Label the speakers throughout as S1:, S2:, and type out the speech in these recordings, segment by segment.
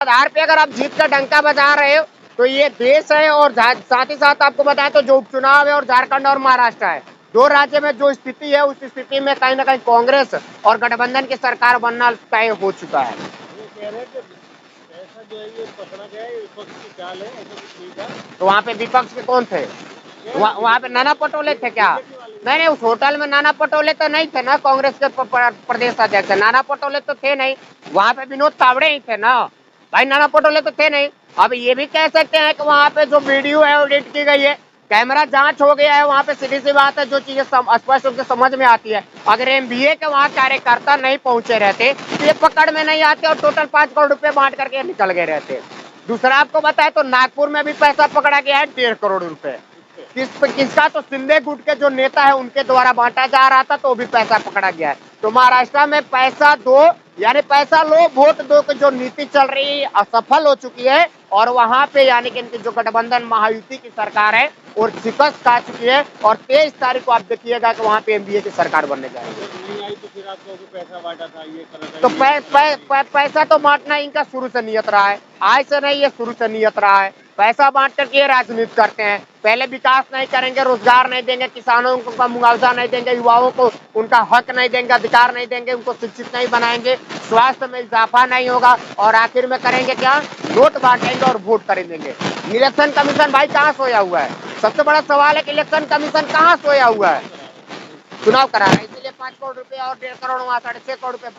S1: आधार पे अगर आप जीत का डंका बजा रहे हो तो ये देश है। और साथ ही साथ आपको बताएं तो जो उपचुनाव है और झारखंड और महाराष्ट्र है, दो राज्य में जो स्थिति है, उस स्थिति में कहीं ना कहीं कांग्रेस और गठबंधन की सरकार बनना तय हो चुका है।
S2: वो कह रहे हैं कि ऐसा जो है ये पकड़ा गया है, विपक्ष की चाल है, ऐसा कुछ नहीं था।
S1: तो वहाँ पे विपक्ष के कौन थे? वहाँ पे नाना पटोले थे क्या? नहीं, उस होटल में नाना पटोले तो नहीं थे ना, कांग्रेस के प्रदेश अध्यक्ष नाना पटोले तो थे नहीं। वहाँ पे विनोद तावड़े ही थे ना भाई, नाना पटोले तो थे नहीं। अब ये भी कह सकते हैं कि वहाँ पे जो वीडियो है एडिट की गई है, कैमरा जांच हो गया है, वहाँ पे सीधी सी बात है, जो चीजें स्पष्ट रूप से समझ में आती है। अगर एमबीए के वहाँ कार्यकर्ता नहीं पहुंचे रहते तो ये पकड़ में नहीं आते और टोटल 5 करोड़ रुपए बांट करके निकल गए रहते। दूसरा आपको बताए तो नागपुर में भी पैसा पकड़ा गया है 1.5 करोड़ रुपए। किसका? तो शिंदे गुट के जो नेता है उनके द्वारा बांटा जा रहा था, तो वो भी पैसा पकड़ा गया है। तो महाराष्ट्र में पैसा दो यानी पैसा लो वोट दो की जो नीति चल रही है असफल हो चुकी है। और वहां पे यानी कि इनकी जो गठबंधन महायुति की सरकार है और शिकस्त खा चुकी है। और 23 तारीख को आप देखिएगा कि वहां पे एमबीए की सरकार बनने जा रही है।
S2: नहीं आई तो फिर आपको पैसा बांटा था, ये
S1: तो पैसा तो बांटना इनका शुरू से नियत रहा है, आज से नहीं, ये शुरू से नियत रहा है। पैसा बांट करके ये राजनीति करते हैं। पहले विकास नहीं करेंगे, रोजगार नहीं देंगे, किसानों को मुआवजा नहीं देंगे, युवाओं को उनका हक नहीं देंगे, अधिकार नहीं देंगे, उनको शिक्षित नहीं बनाएंगे, स्वास्थ्य में इजाफा नहीं होगा, और आखिर में करेंगे क्या? नोट बांटेंगे और वोट खरीदेंगे। इलेक्शन कमीशन भाई कहाँ सोया हुआ है? सबसे बड़ा सवाल है कि इलेक्शन कमीशन कहाँ सोया हुआ है? चुनाव करा रहा है, इसीलिए 5 करोड़ रुपए और 1.5 करोड़ वहाँ 6.5 करोड़ रुपए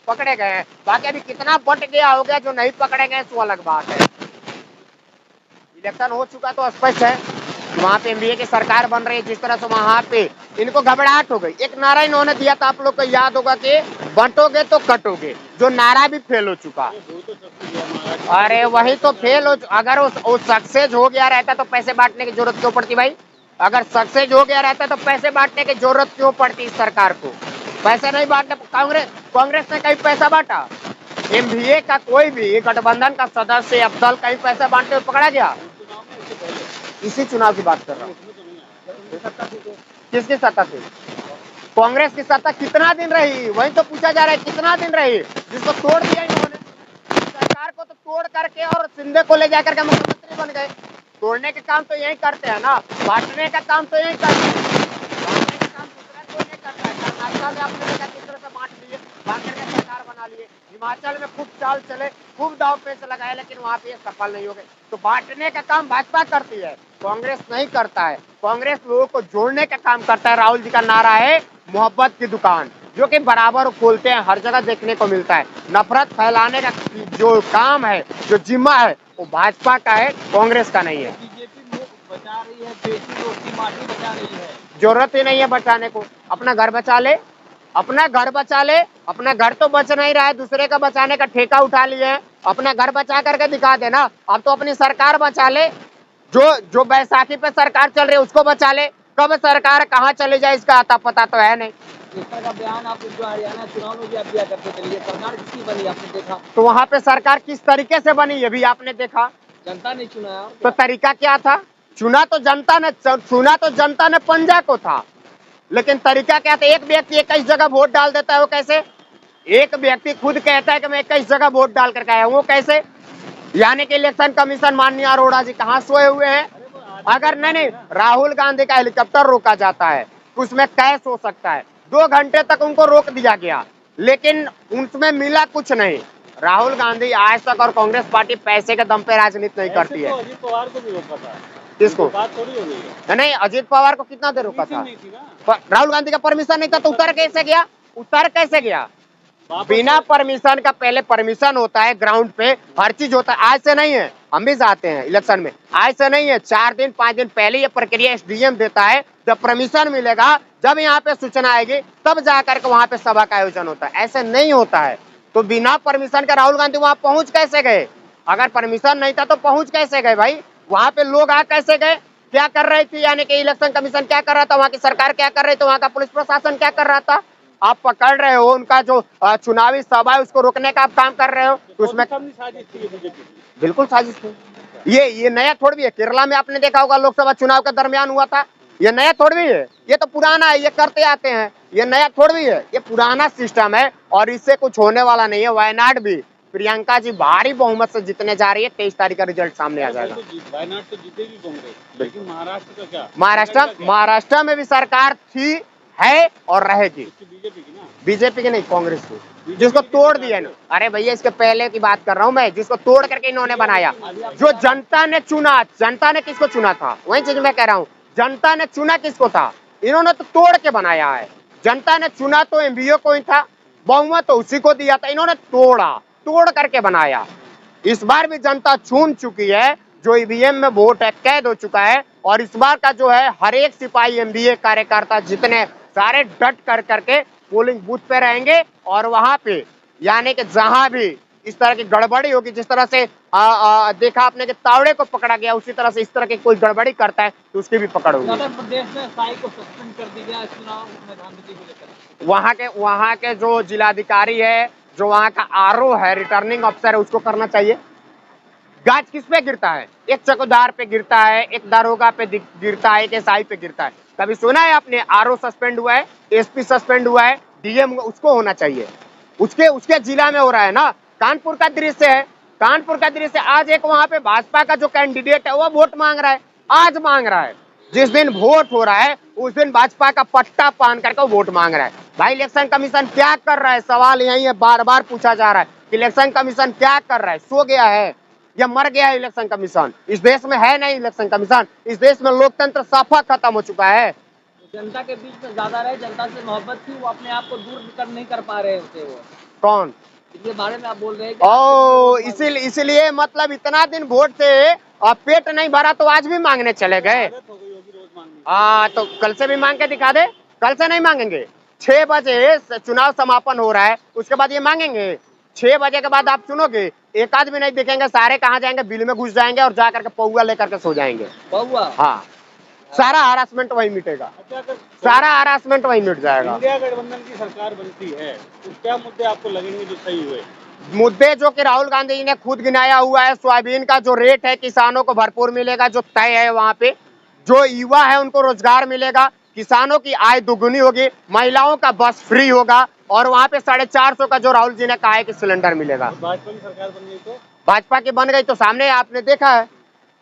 S1: पकड़े गए हैं। बाकी अभी कितना बट गया हो गया जो नहीं पकड़े गए वो अलग बात है। इलेक्शन हो चुका तो स्पष्ट है वहाँ पे एमबीए की सरकार बन रही है। जिस तरह से वहाँ पे इनको घबराहट हो गई, एक नारा इन्होंने दिया था, आप लोग को याद होगा कि बंटोगे तो कटोगे, जो नारा भी फेल हो चुका। अरे वही तो फेल हो, अगर वो सक्सेस हो गया रहता तो पैसे बांटने की जरूरत क्यों पड़ती भाई? अगर सक्सेस हो गया रहता तो पैसे बांटने की जरूरत क्यों पड़ती इस सरकार को? पैसे नहीं बांटने, कांग्रेस ने कहीं पैसा बांटा? एमबीए का कोई भी गठबंधन का सदस्य या दल कहीं पैसा बांटते हुए पकड़ा गया? इसी चुनाव की बात कर रहा हूँ। किसकी सत्ता थी? कांग्रेस की सत्ता कितना दिन रही? वही तो पूछा जा रहा है, कितना दिन रही? जिसको तोड़ दिया इन्होंने, सरकार को तो तोड़ करके और शिंदे को ले जाकर के मुख्यमंत्री बन गए। तोड़ने के काम तो यही करते हैं ना, बांटने का काम तो यही करते हैं, बांटने का काम दूसरा कोई नहीं करता है। कर्नाटक में आपने देखा किस तरह से बांट लिए, बांट करके सरकार बना लिए। हिमाचल में खूब चाल चले, खूब दाव पेच लगाए, लेकिन वहाँ पे सफल नहीं हो गए। तो बांटने का काम भाजपा करती है, कांग्रेस नहीं करता है। कांग्रेस लोगों को जोड़ने का काम करता है। राहुल जी का नारा है मोहब्बत की दुकान, जो कि बराबर खोलते हैं, हर जगह देखने को मिलता है। नफरत फैलाने का जो काम है, जो जिम्मा है, वो भाजपा का है, कांग्रेस का नहीं है।
S2: बीजेपी बचा रही है, बेटी लोग की माटी बचा रही है।
S1: जरूरत ही नहीं है बचाने को, अपना घर बचा ले, अपना घर बचा ले। अपना घर तो बच नहीं रहा है, दूसरे का बचाने का ठेका उठा लिए हैं। अपना घर बचा करके दिखा देना। अब तो अपनी सरकार बचा ले, जो बैसाखी पे सरकार चल रही है उसको बचा ले। कब सरकार कहाँ चले जाए इसका आता पता तो है नहीं।
S2: इस तरह का बयान आप जो हरियाणा चुनाव में भी आप दिया करते थे, सरकार किसकी बनी आपने देखा?
S1: तो वहाँ पे सरकार किस तरीके से बनी ये भी आपने देखा।
S2: जनता ने चुना,
S1: तो तरीका क्या था? चुना तो जनता ने पंजा को था, लेकिन तरीका क्या था? एक व्यक्ति 21 जगह वोट डाल देता है, वो कैसे? एक व्यक्ति खुद कहता है कि मैं 21 जगह वोट डाल करके आया हूँ, वो कैसे? यानी कि इलेक्शन कमीशन माननीय अरोड़ा जी कहाँ सोए हुए हैं? अगर नहीं, राहुल गांधी का हेलीकॉप्टर रोका जाता है, उसमें कैश हो सकता है, 2 घंटे तक उनको रोक दिया गया, लेकिन उसमें मिला कुछ नहीं। राहुल गांधी आज तक और कांग्रेस पार्टी पैसे के दम पे राजनीति नहीं करती है।
S2: अजीत पवार को भी रोका था।
S1: किसको?
S2: बात थोड़ी हो गई है।
S1: नहीं, अजीत पवार को कितना देर रोका था? राहुल गांधी का परमिशन नहीं था तो उतर कैसे गया? बिना परमिशन का, पहले परमिशन होता है ग्राउंड पे, हर चीज होता है। आज से नहीं है, हम भी जाते हैं इलेक्शन में, आज से नहीं है, 4 दिन 5 दिन पहले ये प्रक्रिया एसडीएम देता है। जब परमिशन मिलेगा, जब यहाँ पे सूचना आएगी, तब जाकर के वहाँ पे सभा का आयोजन होता है। ऐसे नहीं होता है। तो बिना परमिशन का राहुल गांधी वहाँ पहुंच कैसे गए? अगर परमिशन नहीं था तो पहुंच कैसे गए भाई? वहाँ पे लोग आ कैसे गए? क्या कर रही थी? यानी कि इलेक्शन कमीशन क्या कर रहा था, वहाँ की सरकार क्या कर रही थी, वहाँ का पुलिस प्रशासन क्या कर रहा था? आप पकड़ रहे हो उनका जो चुनावी सभा है उसको रोकने का आप काम कर रहे हो, तो उसमें
S2: साजिश थी बीजेपी।
S1: बिल्कुल साजिश थी। ये नया थोड़ी भी है। केरला में आपने देखा होगा लोकसभा चुनाव के दरमियान हुआ था, ये नया थोड़ी भी है, ये तो पुराना है, ये करते आते हैं, ये नया थोड़ी भी है, ये पुराना सिस्टम है और इससे कुछ होने वाला नहीं है। वायनाड भी प्रियंका जी भारी बहुमत से जीतने जा रही है। 23 तारीख का रिजल्ट सामने आ जाएगा।
S2: वायनाड तो जीतेगी कांग्रेस, लेकिन महाराष्ट्र का क्या?
S1: महाराष्ट्र में भी सरकार थी, है और रहेगी।
S2: बीजेपी की ना,
S1: बीजेपी की नहीं, कांग्रेस की, जिसको तोड़ दिया ना। अरे भैया इसके पहले की बात कर रहा हूँ मैं, जिसको तोड़ करके इन्होंने बनाया। जो जनता ने चुना, जनता ने किसको चुना था, वही चीज मैं कह रहा हूँ। जनता ने चुना किसको था, इन्होंने तो तोड़ के बनाया है। जनता ने चुना तो एमबीओ को ही था, बहुमत तो उसी को दिया था, इन्होंने तोड़ करके बनाया। इस बार भी जनता चुन चुकी है, जो ईवीएम में वोट है कैद हो चुका है। और इस बार का जो है हर एक सिपाही एमबीए कार्यकर्ता जितने सारे डट कर करके पोलिंग बूथ पे रहेंगे। और वहां पे यानी कि जहां भी इस तरह की गड़बड़ी होगी, जिस तरह से देखा आपने कि तावड़े को पकड़ा गया, उसी तरह से इस तरह की कोई गड़बड़ी करता है तो उसकी भी पकड़ होगी।
S2: उत्तर प्रदेश में साई को सस्पेंड कर दी गया चुनाव में धांधली को लेकर।
S1: वहां के जो जिलाधिकारी है, जो वहां का आरओ है, रिटर्निंग ऑफिसर है, उसको करना चाहिए। गाज किस पे गिरता है, एक चौकीदार पे गिरता है, एक दारोगा पे गिरता है, एक एसआई पे गिरता है। कभी सुना है आपने आरओ सस्पेंड हुआ है, एसपी सस्पेंड हुआ है, डीएम उसको होना चाहिए। उसके जिला में हो रहा है ना। कानपुर का दृश्य है, कानपुर का दृश्य। आज एक वहां पे भाजपा का जो कैंडिडेट है वो वोट मांग रहा है, आज मांग रहा है। जिस दिन वोट हो रहा है उस दिन भाजपा का पट्टा पहन करके वोट मांग रहा है। भाई इलेक्शन कमीशन क्या कर रहा है, सवाल यही है, बार बार पूछा जा रहा है कि इलेक्शन कमीशन क्या कर रहा है। सो गया है या मर गया है इलेक्शन कमीशन? इस देश में है नहीं इलेक्शन कमीशन। इस देश में लोकतंत्र साफा खत्म हो चुका है।
S2: जनता के बीच में ज्यादा रहे, जनता से मोहब्बत थी, वो अपने आप को दूर नहीं कर पा रहे होते। वो
S1: कौन,
S2: इसके बारे में आप बोल रहे हैं?
S1: ओ इसलिए मतलब इतना दिन वोट से पेट नहीं भरा तो आज भी मांगने चले गए। तो कल से भी मांग के दिखा दे। कल से नहीं मांगेंगे, 6 बजे चुनाव समापन हो रहा है, उसके बाद ये मांगेंगे। 6 बजे के बाद आप सुनोगे, एक आदमी नहीं दिखेंगे, सारे कहाँ जाएंगे, बिल में घुस जाएंगे और जाकर के पौआ लेकर के सो जाएंगे।
S2: पौआ?
S1: हाँ, सारा हरासमेंट वही मिटेगा। सारा हरासमेंट वही मिट जाएगा।
S2: इंडिया गठबंधन की सरकार बनती है तो क्या मुद्दे आपको लगेंगे जो सही हुए?
S1: मुद्दे जो कि राहुल गांधी जी ने खुद गिनाया हुआ है। सोयाबीन का जो रेट है किसानों को भरपूर मिलेगा, जो तय है वहां पे। जो युवा है उनको रोजगार मिलेगा, किसानों की आय दुगुनी होगी, महिलाओं का बस फ्री होगा। और वहां पे 450 का जो राहुल जी ने कहा है कि सिलेंडर मिलेगा।
S2: भाजपा की सरकार बन गई तो?
S1: भाजपा की बन गई तो सामने आपने देखा है,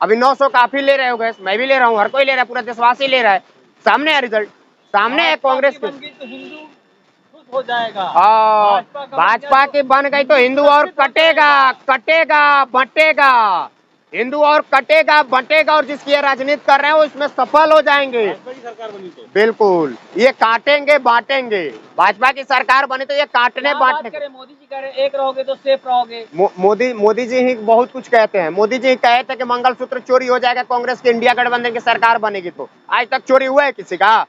S1: अभी 900 काफी ले रहे हो गए, मैं भी ले रहा हूँ, हर कोई ले रहा है, पूरा देशवासी ले रहा है। सामने है रिजल्ट, सामने है कांग्रेस की।
S2: तो हिंदू खुश हो जाएगा।
S1: भाजपा की बन गई तो हिंदू और कटेगा, बटेगा। हिंदू और कटेगा, बटेगा। और जिसकी ये राजनीति कर रहे हैं वो इसमें सफल हो जाएंगे।
S2: भाजपा की सरकार बनी तो
S1: बिल्कुल, ये काटेंगे बांटेंगे। भाजपा की सरकार बनी तो ये काटने बांटने।
S2: मोदी जी कह रहे एक रहोगे तो सेफ रहोगे।
S1: मोदी जी ही बहुत कुछ कहते हैं। मोदी जी कहे थे कि मंगलसूत्र चोरी हो जाएगा कांग्रेस की इंडिया गठबंधन की सरकार बनेगी तो। आज तक चोरी हुआ है किसी का?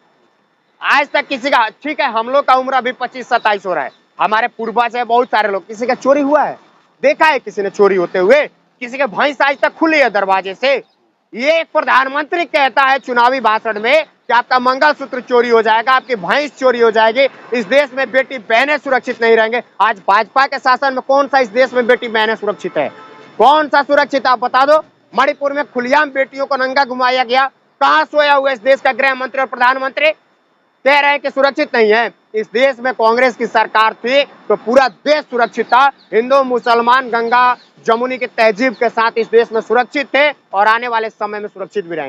S1: आज तक किसी का? ठीक है, हम लोग का उम्र अभी 25-27 हो रहा है, हमारे पूर्वज है बहुत सारे लोग, किसी का चोरी हुआ है? देखा है किसी ने चोरी होते हुए? किसी के भैंस आज तक खुली है दरवाजे से? ये एक प्रधानमंत्री कहता है चुनावी भाषण में कि आपका मंगलसूत्र चोरी हो जाएगा, आपकी भैंस चोरी हो जाएगी, इस देश में बेटी बहनें सुरक्षित नहीं रहेंगे। आज भाजपा के शासन में कौन सा इस देश में बेटी बहनें सुरक्षित है? कौन सा सुरक्षित है आप बता दो। मणिपुर में खुलेआम बेटियों को नंगा घुमाया गया, कहाँ सोया हुआ इस देश का गृह मंत्री और प्रधानमंत्री? कह रहे हैं कि सुरक्षित नहीं है। इस देश में कांग्रेस की सरकार थी तो पूरा देश सुरक्षित था। हिंदू मुसलमान गंगा जमुनी की तहजीब के साथ इस देश में सुरक्षित थे और आने वाले समय में सुरक्षित भी रहेंगे।